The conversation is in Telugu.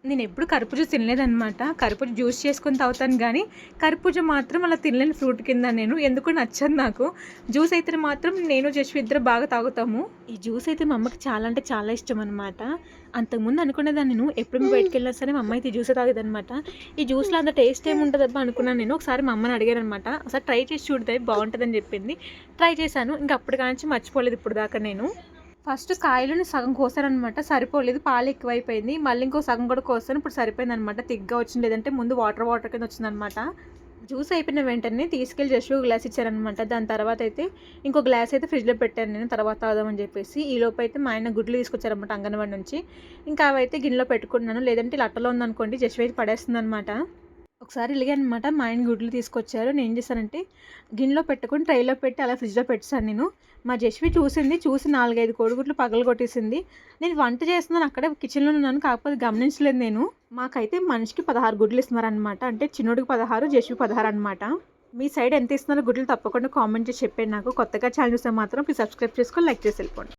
నేను ఎప్పుడు కర్బూజా తినలేదనమాట. కర్బూజా జ్యూస్ చేసుకొని తాగుతాను గానీ, కర్బూజా మాత్రం అలా తినలేని ఫ్రూట్ కింద నేను. ఎందుకో నచ్చదు నాకు. జ్యూస్ అయితే మాత్రం నేను, జశ్వి ఇద్దరు బాగా తాగుతాము. ఈ జ్యూస్ అయితే మా అమ్మకి చాలా అంటే చాలా ఇష్టమనమాట. అంతకుముందు అనుకునేదాన్ని నేను ఎప్పుడు బయటికెళ్ళినా సరే మా అమ్మ అయితే ఈ జ్యూసే తాగేదనమాట. ఈ జ్యూస్‌లో అంత టేస్ట్ ఏముంటదబ్బా అనుకున్నాను నేను. ఒకసారి మా అమ్మని అడిగాననమాట. ఒకసారి ట్రై చేసి చూడు బావుంటదని చెప్పింది. ట్రై చేశాను. ఇంక అప్పటి కానించి మర్చిపోలేదు ఇప్పటిదాకా నేను. ఫస్ట్ కాయలని సగం కోసాననమాట. సరిపోలేదు. పాలు ఎక్కువైపోయింది. మళ్ళీ ఇంకో సగం కూడా కోసాను. ఇప్పుడు సరిపోయిందనమాట. థిక్‌గా వచ్చింది. లేదంటే ముందు వాటర్ కింద వచ్చిందనమాట. జ్యూస్ అయిపోయిన వెంటనే తీసుకెళ్ళి జస్ట్ ఒక గ్లాస్ ఇచ్చారనమాట. దాని తర్వాత అయితే ఇంకో గ్లాస్ అయితే ఫ్రిడ్జ్‌లో పెట్టాను నేను తర్వాత తాగుదామని చెప్పేసి. ఈలోపు అయితే మా ఆయన గుడ్లు తీసుకొచ్చారనమాట అంగన్వాడీ నుంచి. ఇంకా అవైతే గిన్నెలో పెట్టుకున్నాను. లేదంటే ఇలా అట్టలో ఉందనుకోండి జస్ట్ అయితే పడేస్తుందనమాట. ఒకసారి ఇలాగే అనమాట మా ఆయన గుడ్లు తీసుకొచ్చారు. నేను ఏం చేశానంటే గిన్నెలో పెట్టుకొని ట్రైలో పెట్టి అలా ఫ్రిడ్జ్‌లో పెట్టేసాను నేను. మా జస్వి చూసి 4, 5 కోడిగుడ్లు పగలగొట్టేసింది. నేను వంట చేస్తున్నాను అక్కడే కిచెన్‌లో ఉన్నాను. కాకపోతే గమనించలేదు నేను. మాకైతే మనిషికి 16 గుడ్లు ఇస్తున్నారనమాట. అంటే చిన్నోడికి 16, జస్వి 16 అనమాట. మీ సైడ్ ఎంత ఇస్తున్నారో గుడ్లు తప్పకుండా కామెంట్ చేసి చెప్పండి నాకు. కొత్తగా ఛానల్ చూస్తే మాత్రం ప్లీజ్ సబ్స్క్రైబ్ చేసుకొని లైక్ చేసి వెళ్ళిపోండి.